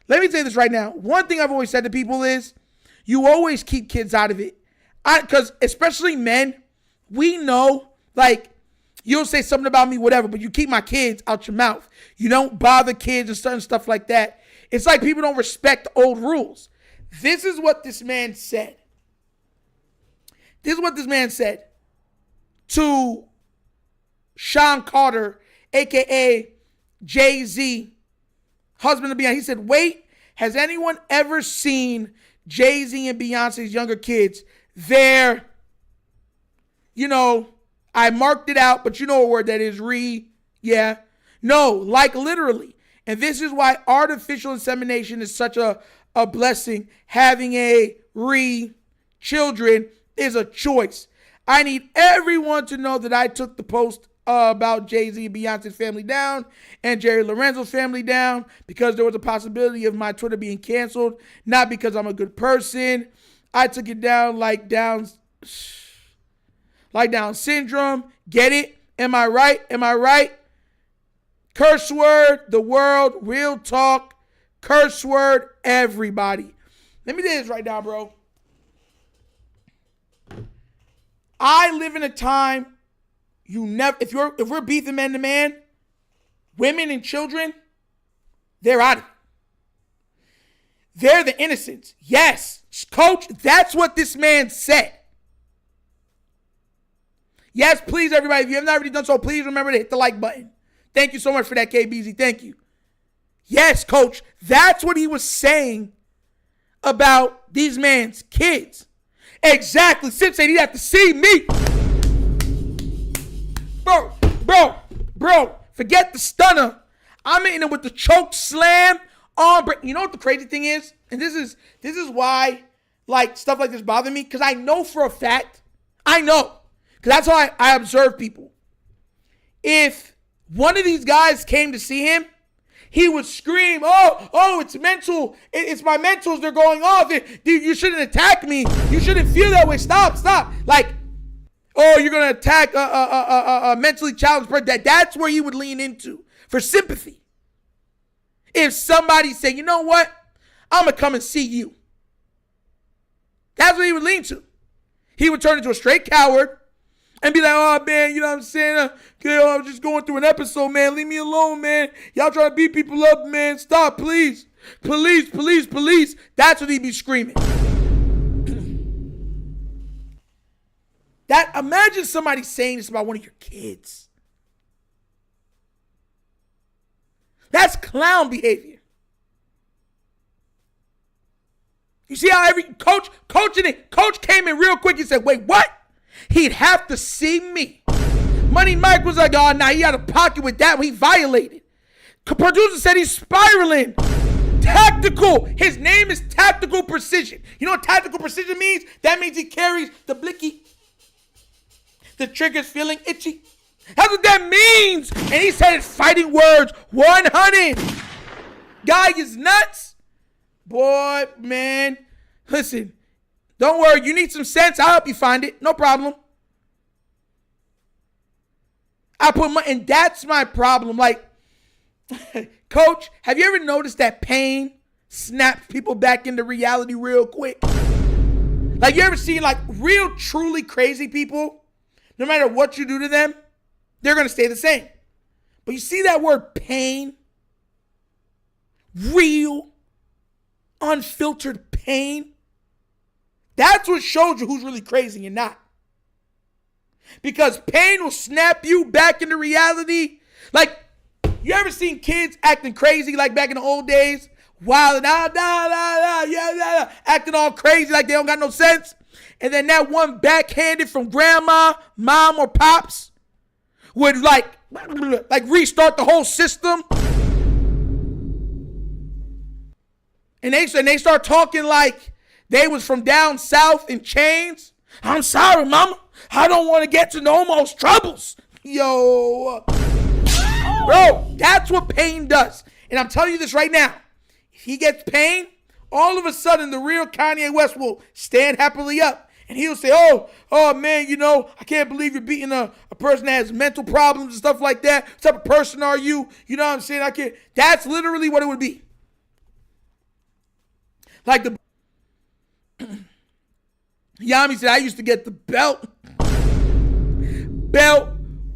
let me say this right now. One thing I've always said to people is, you always keep kids out of it. Because especially men, we know, like, you'll say something about me, whatever, but you keep my kids out your mouth. You don't bother kids and certain stuff like that. It's like people don't respect old rules. This is what this man said. This is what this man said to Sean Carter, a.k.a. Jay-Z, husband of Beyonce. He said, wait, has anyone ever seen Jay-Z and Beyonce's younger kids? They're, I marked it out, but you know a word that is yeah. No, like literally. And this is why artificial insemination is such a blessing. Having children is a choice. I need everyone to know that I took the post about Jay-Z and Beyonce's family down and Jerry Lorenzo's family down because there was a possibility of my Twitter being canceled, not because I'm a good person. I took it down like Down syndrome. Get it? Am I right? Am I right? Curse word, the world, real talk, curse word, everybody. Let me say this right now, bro. I live in a time if we're beefing man to man, women and children, they're out of it. They're the innocents. Yes, coach, that's what this man said. Yes, please, everybody, if you have not already done so, please remember to hit the like button. Thank you so much for that, KBZ. Thank you. Yes, coach, that's what he was saying about these man's kids. Exactly. Sim said he'd have to see me. Bro, forget the stunner. I'm in it with the choke slam arm break. You know what the crazy thing is? And this is why like stuff like this bother me, because I know for a fact, because that's how I observe people. If one of these guys came to see him, he would scream, oh, it's mental. It's my mentals. They're going off. You shouldn't attack me. You shouldn't feel that way. Stop. Like, oh, you're going to attack a mentally challenged person. That's where he would lean into for sympathy. If somebody said, you know what? I'm going to come and see you. That's what he would lean to. He would turn into a straight coward and be like, oh, man, you know what I'm saying? I'm just going through an episode, man. Leave me alone, man. Y'all trying to beat people up, man. Stop, please. Police. That's what he'd be screaming. Imagine somebody saying this about one of your kids. That's clown behavior. You see how every coach came in real quick and said, wait, what? He'd have to see me. Money Mike was like, oh, nah, he out of pocket with that. He violated. Producer said he's spiraling. Tactical. His name is Tactical Precision. You know what Tactical Precision means? That means he carries the blicky. The trigger's feeling itchy. That's what that means. And he said it's fighting words 100. Guy is nuts. Boy, man. Listen. Don't worry, you need some sense. I'll help you find it. No problem. And that's my problem. Like, Coach, have you ever noticed that pain snaps people back into reality real quick? Like, you ever seen like real, truly crazy people? No matter what you do to them, they're going to stay the same. But you see that word pain? Real, unfiltered pain? That's what shows you who's really crazy and not. Because pain will snap you back into reality. Like, you ever seen kids acting crazy like back in the old days? Wild, acting all crazy like they don't got no sense. And then that one backhanded from grandma, mom, or pops would like restart the whole system. And they start talking like they was from down south in chains. I'm sorry, mama. I don't want to get to no more troubles. Yo. Bro, that's what pain does. And I'm telling you this right now. If he gets pain, all of a sudden the real Kanye West will stand happily up. And he'll say, oh man, you know, I can't believe you're beating a person that has mental problems and stuff like that. What type of person are you? You know what I'm saying? I can't. That's literally what it would be. Like the Yami said, I used to get the belt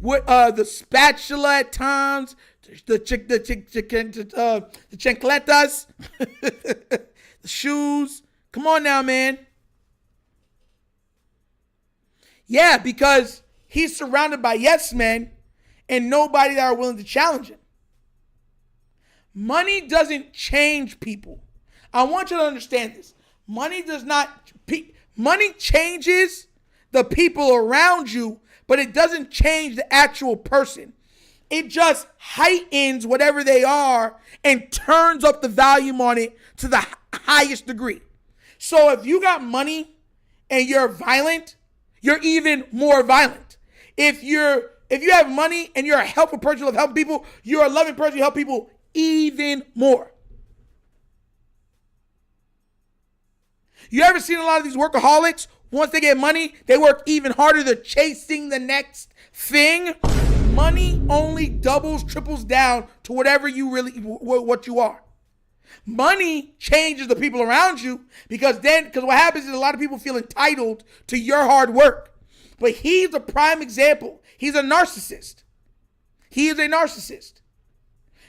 with the spatula at times, the chancletas, the shoes. Come on now, man. Yeah, because he's surrounded by yes men and nobody that are willing to challenge him. Money doesn't change people. I want you to understand this. Money changes the people around you, but it doesn't change the actual person. It just heightens whatever they are and turns up the volume on it to the highest degree. So if you got money and you're violent, you're even more violent. If you have money and you're a helpful person, you love helping people, you're a loving person, you help people even more. You ever seen a lot of these workaholics? Once they get money, they work even harder. They're chasing the next thing. Money only doubles, triples down to whatever you really, what you are. Money changes the people around you because what happens is a lot of people feel entitled to your hard work. But he's a prime example. He's a narcissist. He is a narcissist.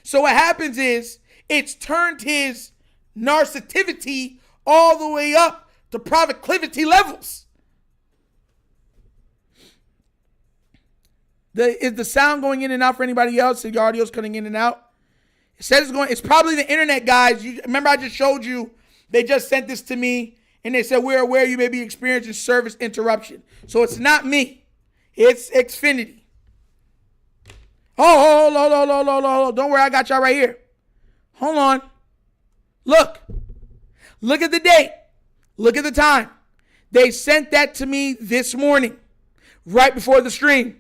So what happens is it's turned his narcissivity all the way up to proclivity levels. Is the sound going in and out for anybody else? Your audio's cutting in and out? It says it's probably the internet, guys. Remember I just showed you, they just sent this to me, and they said, we're aware you may be experiencing service interruption. So it's not me. It's Xfinity. Oh, don't worry, I got y'all right here. Hold on. Look at the date. Look at the time. They sent that to me this morning, right before the stream.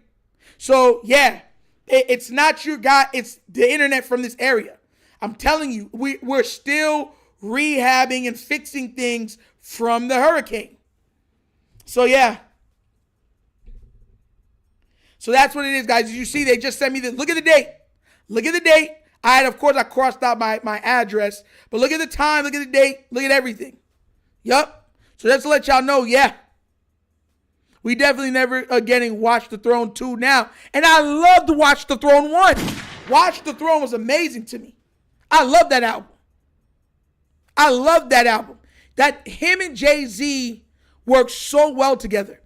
So, yeah, it's not your guy. It's the internet from this area. I'm telling you, we're still rehabbing and fixing things from the hurricane. So, yeah. So that's what it is, guys. As you see, they just sent me this. Look at the date. Look at the date. I crossed out my address. But look at the time. Look at the date. Look at everything. Yup. So just to let y'all know, yeah. We definitely never are getting Watch the Throne 2 now. And I loved Watch the Throne 1. Watch the Throne was amazing to me. I love that album. That him and Jay-Z worked so well together.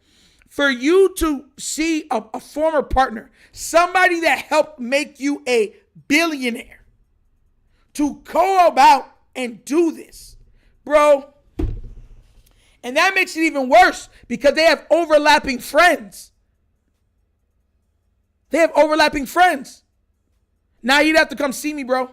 For you to see a former partner, somebody that helped make you a billionaire, to go about and do this, bro. And that makes it even worse because they have overlapping friends. Now he'd have to come see me, bro.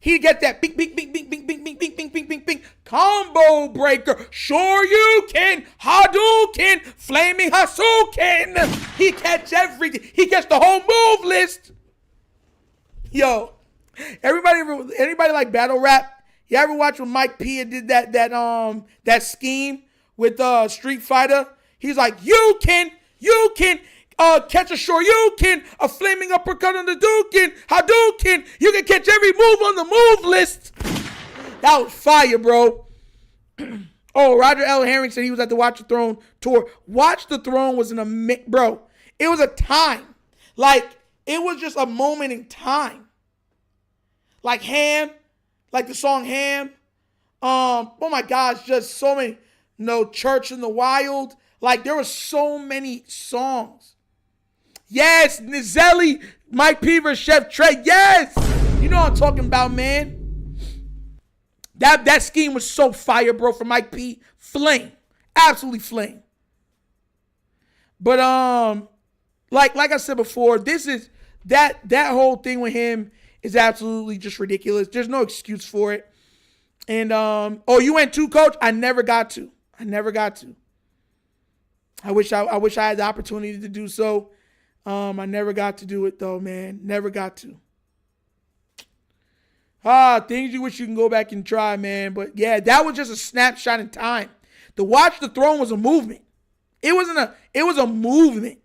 He'd get that bing, bing, bing, bing, bing, bing, bing, bing, bing, bing, bing, bing, combo breaker. Sure you can. Hadouken. Flaming Hasuken. He catch everything. He gets the whole move list. Yo, anybody like battle rap? You ever watch when Mike P did that scheme with Street Fighter? He's like, you can Catch a Shoryuken, a flaming uppercut on the Dukin, Hadouken. You can catch every move on the move list. That was fire, bro. Roger L. Herring said he was at the Watch the Throne tour. Watch the Throne was bro. It was a time. Like, it was just a moment in time. Like Ham, like the song Ham. Oh my gosh, just so many. Church in the Wild. Like, there were so many songs. Yes, Nizelli, Mike P vs. Chef Trey. Yes, you know what I'm talking about, man. That scheme was so fire, bro, for Mike P. Flame. Absolutely flame. But like I said before, this is that whole thing with him is absolutely just ridiculous. There's no excuse for it. And you went too, Coach? I never got to. I wish I had the opportunity to do so. I never got to do it though, man. Never got to. Things you wish you can go back and try, man. But yeah, that was just a snapshot in time. The Watch the Throne was a movement. It was a movement.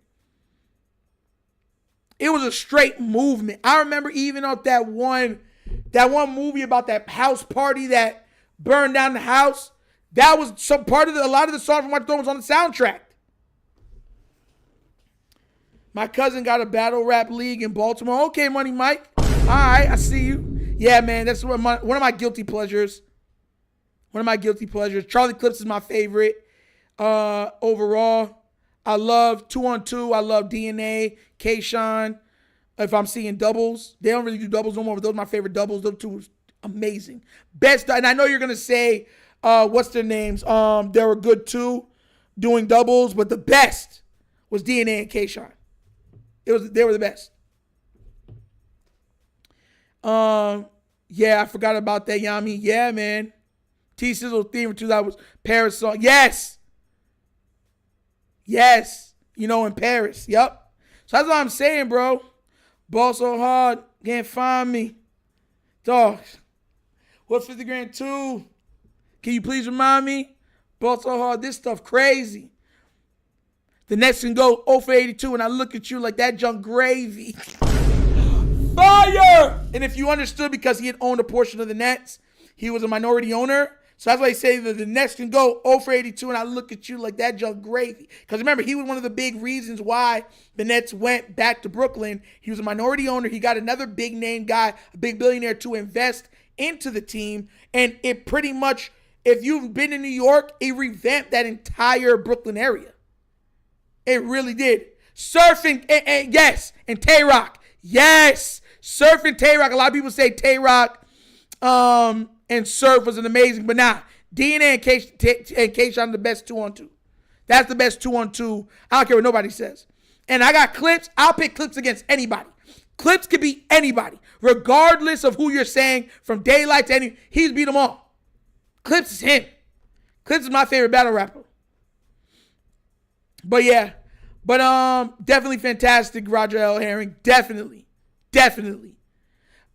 It was a straight movement. I remember even on that one movie about that house party that burned down the house. That was some part of a lot of the songs from Watch the Throne was on the soundtrack. My cousin got a battle rap league in Baltimore. Okay, Money Mike. All right, I see you. Yeah, man, that's one of my guilty pleasures. Charlie Clips is my favorite. Overall, I love 2-on-2. I love DNA, K-Shine. If I'm seeing doubles, they don't really do doubles no more, but those are my favorite doubles. Those two was amazing. Best, and I know you're gonna say, what's their names? They were good too, doing doubles, but the best was DNA and K-Shine. They were the best. Yeah, I forgot about that, Yami. Yeah, man. T-Sizzle theme for 2000 was Paris song. Yes. In Paris. Yep. So that's what I'm saying, bro. Ball so hard, can't find me. Dog. What 50 grand too? Can you please remind me? Ball so hard, this stuff crazy. The next can go 0 for 82, and I look at you like that junk gravy. Fire! And if you understood, because he had owned a portion of the Nets, he was a minority owner. So that's why I say that the Nets can go 0 for 82, and I look at you like that junk gravy. Because remember, he was one of the big reasons why the Nets went back to Brooklyn. He was a minority owner. He got another big name guy, a big billionaire, to invest into the team. And it pretty much, if you've been in New York, it revamped that entire Brooklyn area. It really did. Surfing, and yes, and Tay-Rock. Yes, Surf and Tay-Rock. A lot of people say Tay-Rock and Surf was an amazing, but nah. DNA and K-Shine are the best 2-on-2. That's the best 2-on-2. I don't care what nobody says. And I got Clips. I'll pick Clips against anybody. Clips could be anybody, regardless of who you're saying, from Daylight to any. He's beat them all. Clips is him. Clips is my favorite battle rapper. But yeah. But definitely fantastic, Roger L. Herring. Definitely.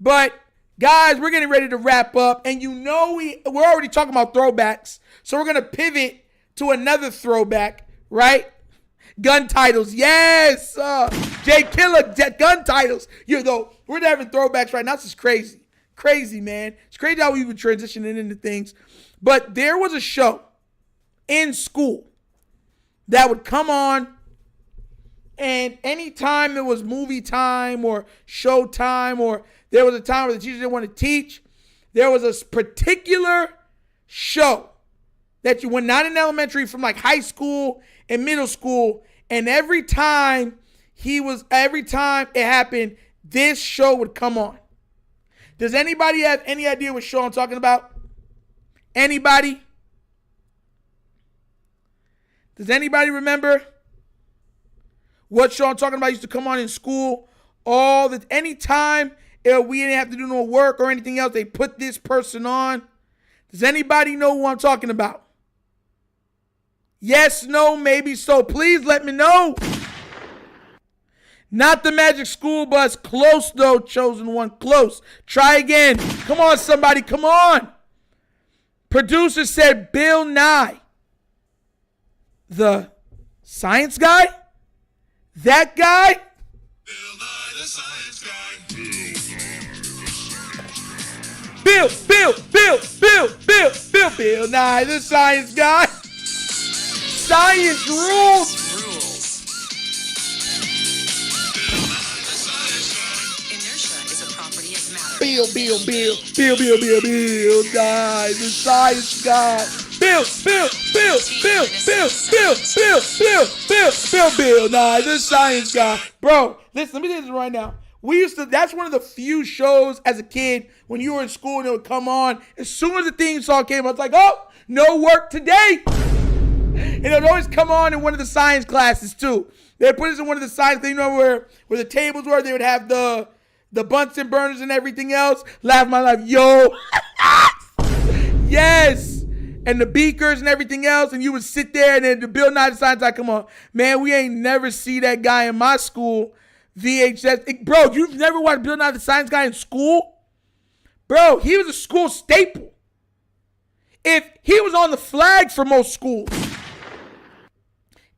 But guys, we're getting ready to wrap up, and we're already talking about throwbacks, so we're gonna pivot to another throwback, right? Gun titles, yes. Jay Killer, gun titles. We're having throwbacks right now. This is crazy, man. It's crazy how we've been transitioning into things. But there was a show in school that would come on. And anytime it was movie time or show time, or there was a time where the teacher didn't want to teach, there was a particular show that you went not in elementary, from like high school and middle school, and every time it happened, this show would come on. Does anybody have any idea what show I'm talking about? Anybody? Does anybody remember what show I'm talking about used to come on in school? Anytime we didn't have to do no work or anything else, they put this person on. Does anybody know who I'm talking about? Yes, no, maybe so. Please let me know. Not the Magic School Bus. Close though, chosen one. Close. Try again. Come on, somebody. Come on. Producer said Bill Nye. The science guy? That guy? Bill Nye the Science Guy. Bill Nye the Science Guy. Science rules. Inertia is a property of matter. Bill Nye the Science Guy. Bill Nye the Science Guy. Bro, listen, let me tell you this right now. That's one of the few shows as a kid when you were in school and it would come on. As soon as the theme song came, I was like, oh, no work today. And it would always come on in one of the science classes too. They would put us in one of the science, you know, where the tables were. They would have the Bunsen burners and everything else. Laugh my life, yo. Yes. And the beakers and everything else. And you would sit there and then the Bill Nye the Science Guy come on. Man, we ain't never see that guy in my school. VHS. Bro, you've never watched Bill Nye the Science Guy in school? Bro, he was a school staple. If he was on the flag for most schools.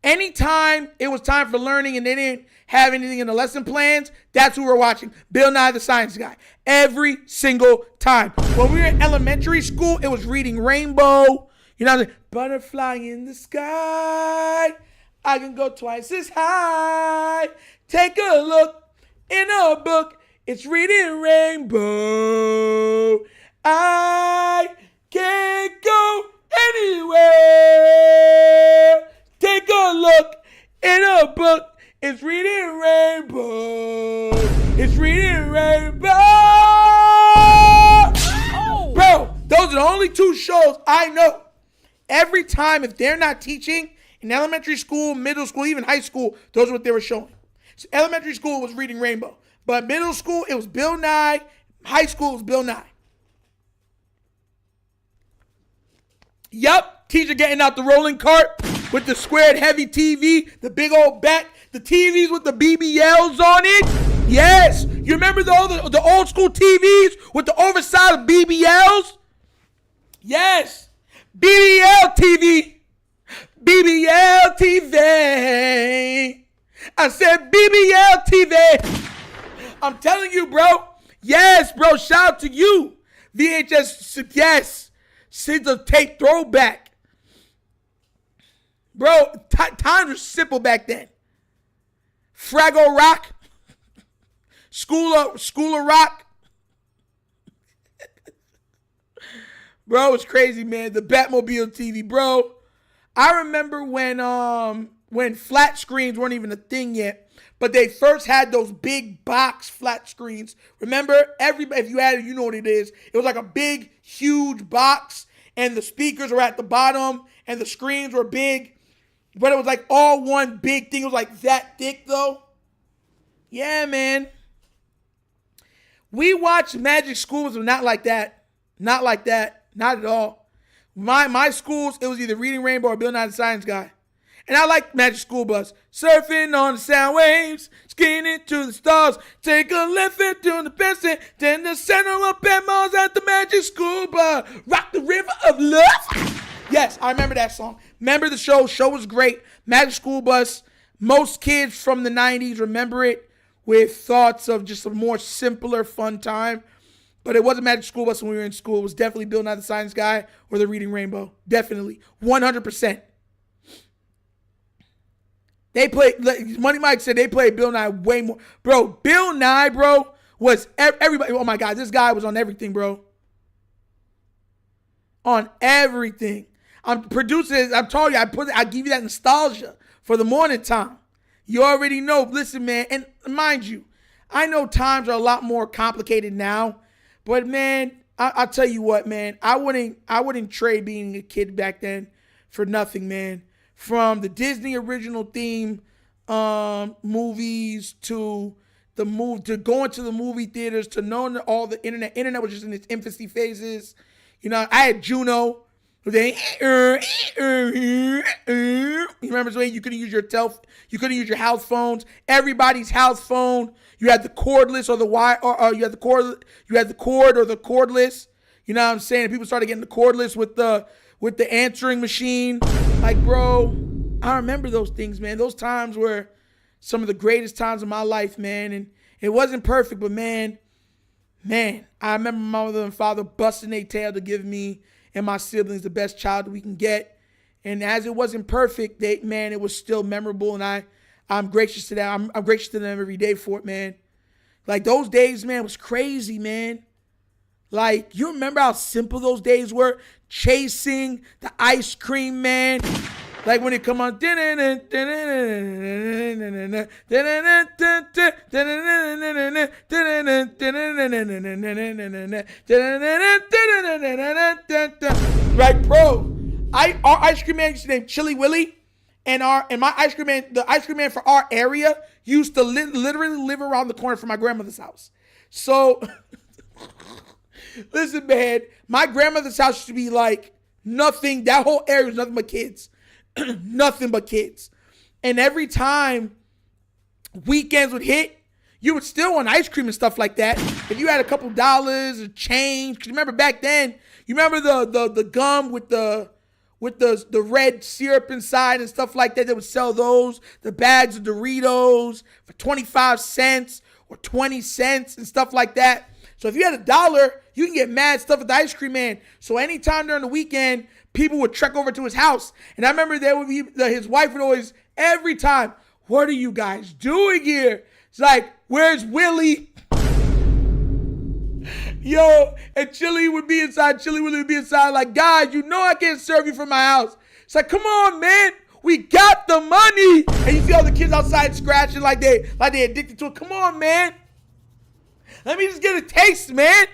Anytime it was time for learning and they didn't have anything in the lesson plans, that's who we're watching. Bill Nye the Science Guy. Every single time. When we were in elementary school, it was Reading Rainbow. You know, butterfly in the sky. I can go twice as high. Take a look in a book. It's Reading Rainbow. I can't go anywhere. Take a look in a book. It's Reading Rainbow. It's Reading Rainbow. Oh. Bro, those are the only two shows I know. Every time, if they're not teaching in elementary school, middle school, even high school, those are what they were showing. So elementary school was Reading Rainbow. But middle school, it was Bill Nye. High school was Bill Nye. Yup, teacher getting out the rolling cart with the squared heavy TV, the big old back, the TVs with the BBLs on it. Yes. You remember the old school TVs with the oversized BBLs? Yes. BBL TV. BBL TV. I said BBL TV. I'm telling you, bro. Yes, bro. Shout out to you. VHS, yes. Scissor tape throwback. Bro, times were simple back then. Fraggle Rock. School of Rock. Bro, it's crazy, man. The Batmobile TV, bro. I remember when flat screens weren't even a thing yet, but they first had those big box flat screens. Remember, everybody, if you had it, you know what it is. It was like a big, huge box, and the speakers were at the bottom, and the screens were big, but it was like all one big thing. It was like that thick, though. Yeah, man. We watched Magic Schools, but not like that. Not like that. Not at all. My schools, it was either Reading Rainbow or Bill Nye the Science Guy. And I like Magic School Bus. Surfing on the sound waves, skiing into the stars. Take a left into the best, then the center of Mars at the Magic School Bus. Rock the river of love. Yes, I remember that song. Remember the show. Show was great. Magic School Bus. Most kids from the 90s remember it with thoughts of just a more simpler, fun time. But it wasn't Magic School Bus when we were in school. It was definitely Bill Nye the Science Guy or the Reading Rainbow. Definitely. 100%. They played, Money Mike said they played Bill Nye way more. Bro, Bill Nye, bro, was everybody. Oh my God, this guy was on everything, bro. On everything. I'm producing, I'm telling you, I give you that nostalgia for the morning time. You already know. Listen, man, and mind you, I know times are a lot more complicated now, but man, I'll tell you what, man, I wouldn't trade being a kid back then for nothing, man. From the Disney original theme movies to going to the movie theaters to knowing all the internet. Internet was just in its infancy phases. You know, I had Juno. You remember when you couldn't use you couldn't use your house phones. Everybody's house phone. You had the cordless or the wire, or you had the cord or the cordless. You know what I'm saying? And people started getting the cordless with the answering machine. Like, bro, I remember those things, man. Those times were some of the greatest times of my life, man. And it wasn't perfect, but man, I remember my mother and father busting their tail to give me and my siblings the best child we can get. And as it wasn't perfect, it was still memorable. And I'm gracious to that. I'm gracious to them every day for it, man. Like those days, man, was crazy, man. Like, you remember how simple those days were? Chasing the ice cream man. Like when it come on. Right, bro. Our ice cream man used to name Chili Willy. And my ice cream man, the ice cream man for our area used to literally live around the corner from my grandmother's house. So, listen, man, my grandmother's house used to be like nothing. That whole area was nothing but kids. Nothing but kids. And every time weekends would hit, you would still want ice cream and stuff like that. If you had a couple dollars or change, because remember back then, you remember the gum with the red syrup inside and stuff like that. They would sell those, the bags of Doritos for 25 cents or 20 cents and stuff like that. So if you had $1, you can get mad stuff at the ice cream man. So anytime during the weekend, people would trek over to his house. And I remember there would be, his wife would always, every time, what are you guys doing here? It's like, where's Willie? Yo, and Chili would be inside. Chili would be inside like, guys, you know I can't serve you from my house. It's like, come on, man. We got the money. And you see all the kids outside scratching like they addicted to it. Come on, man. Let me just get a taste, man.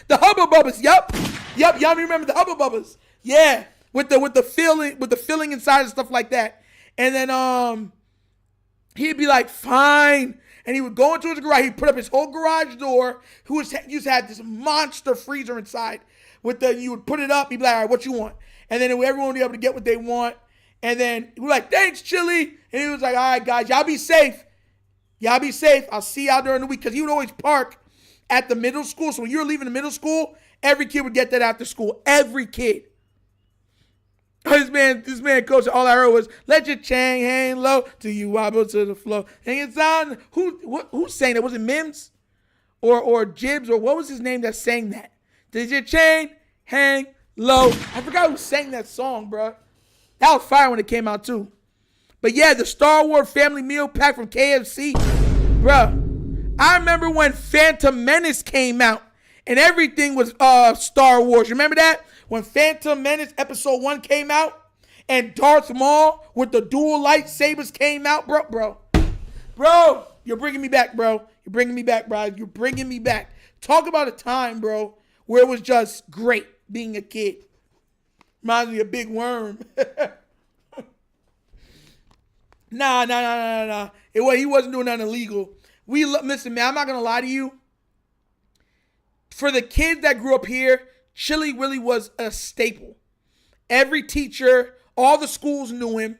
The Hubba Bubbas. Yup. Y'all remember the Hubba Bubbas. Yeah. With the filling inside and stuff like that. And then he'd be like, fine. And he would go into his garage. He'd put up his whole garage door. Used to have this monster freezer inside. You would put it up. He'd be like, all right, what you want? And then everyone would be able to get what they want. And then we're like, thanks, Chili. And he was like, all right, guys, y'all be safe. Y'all be safe. I'll see y'all during the week. Because he would always park at the middle school. So when you were leaving the middle school, every kid would get that after school. Every kid. This man, coach, all I heard was, let your chain hang low till you wobble to the floor. And it's on, who sang that? Was it Mims? Or Jibs? Or what was his name that sang that? Did your chain hang low? I forgot who sang that song, bro. That was fire when it came out, too. But yeah, the Star Wars family meal pack from KFC. Bro, I remember when Phantom Menace came out and everything was Star Wars. Remember that? When Phantom Menace Episode 1 came out and Darth Maul with the dual lightsabers came out, bro, you're bringing me back, bro. You're bringing me back, bro. You're bringing me back. Talk about a time, bro, where it was just great being a kid. Reminds me of Big Worm. Nah. He wasn't doing nothing illegal. Listen, man, I'm not going to lie to you. For the kids that grew up here, Chili Willy was a staple. Every teacher, all the schools knew him.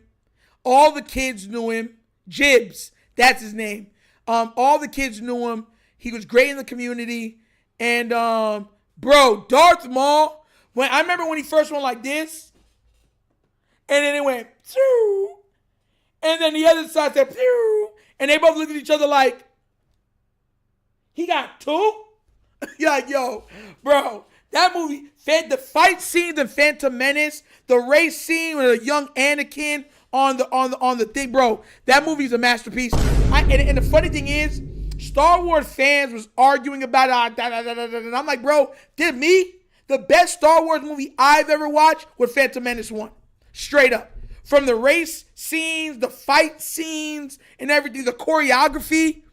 All the kids knew him. Jibs, that's his name. All the kids knew him. He was great in the community. And, bro, Darth Maul, I remember when he first went like this. And then it went, phew. And then the other side said, phew. And they both looked at each other like, he got two? You're like, yo, bro. That movie, the fight scenes in Phantom Menace, the race scene with a young Anakin on the thing, bro. That movie's a masterpiece. And the funny thing is, Star Wars fans was arguing about it. And I'm like, bro, the best Star Wars movie I've ever watched was Phantom Menace 1. Straight up. From the race scenes, the fight scenes, and everything, the choreography,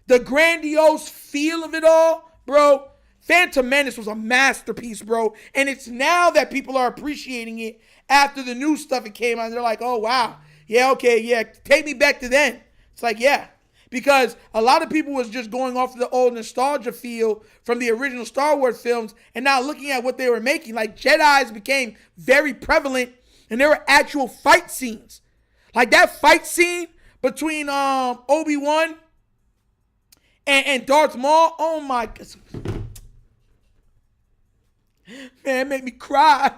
the grandiose feel of it all, bro. Phantom Menace was a masterpiece, bro. And it's now that people are appreciating it after the new stuff it came out. They're like, oh, wow. Yeah, okay, yeah. Take me back to then. It's like, yeah. Because a lot of people was just going off the old nostalgia feel from the original Star Wars films and now looking at what they were making. Like, Jedis became very prevalent and there were actual fight scenes. Like that fight scene between Obi-Wan and Darth Maul. Oh, my God. Man, it made me cry.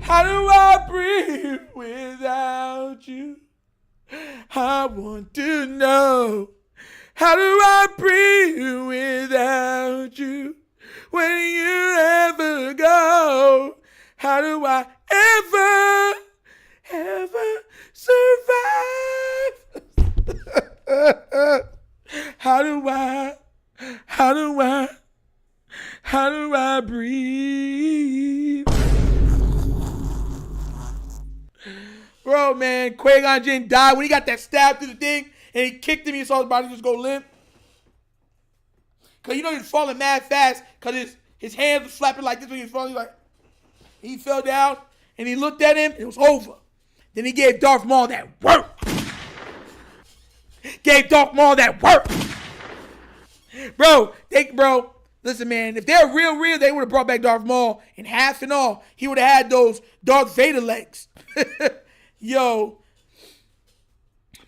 How do I breathe without you? I want to know, how do I breathe without you? When you ever go, how do I ever survive? How do I breathe? Bro, man, Qui-Gon Jinn died when he got that stab through the thing and he kicked him. He saw his body just go limp. Because you know he was falling mad fast because his hands were flapping like this when he was falling. He fell down and he looked at him and it was over. Then he gave Darth Maul that work. Bro, listen, man, if they're real, they would have brought back Darth Maul in half and all. He would have had those Darth Vader legs. Yo.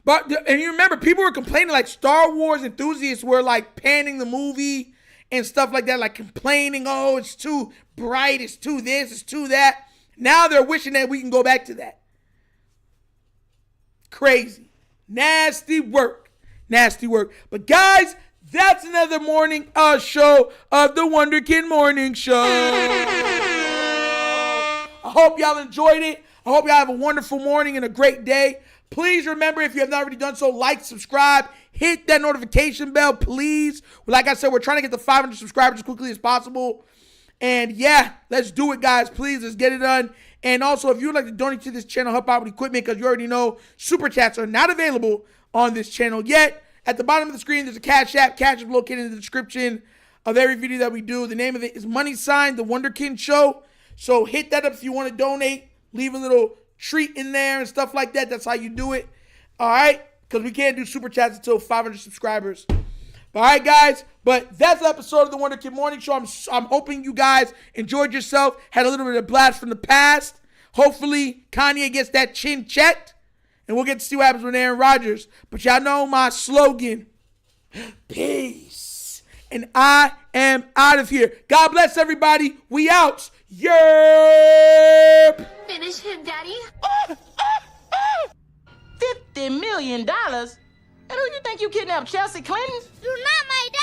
And you remember, people were complaining, like Star Wars enthusiasts were like panning the movie and stuff like that, like complaining, oh, it's too bright, it's too this, it's too that. Now they're wishing that we can go back to that. Crazy. Nasty work. But guys, that's another morning show of the Wunderkind Morning Show. I hope y'all enjoyed it. I hope y'all have a wonderful morning and a great day. Please remember, if you have not already done so, like, subscribe, hit that notification bell, please. Like I said, we're trying to get to 500 subscribers as quickly as possible. And yeah, let's do it, guys. Please, let's get it done. And also, if you would like to donate to this channel, help out with equipment, because you already know super chats are not available on this channel yet. At the bottom of the screen, there's a Cash App. Cash App located in the description of every video that we do. The name of it is TheWunderkindShow. So hit that up if you want to donate. Leave a little treat in there and stuff like that. That's how you do it. All right? Because we can't do super chats until 500 subscribers. All right, guys? But that's the episode of the Wunderkind Morning Show. I'm hoping you guys enjoyed yourself, had a little bit of blast from the past. Hopefully, Kanye gets that chin checked. And we'll get to see what happens with Aaron Rodgers. But y'all know my slogan. Peace. And I am out of here. God bless everybody. We out. Yerp. Finish him, Daddy. $50 million? And who you think you kidnapped, Chelsea Clinton? You're not my dad.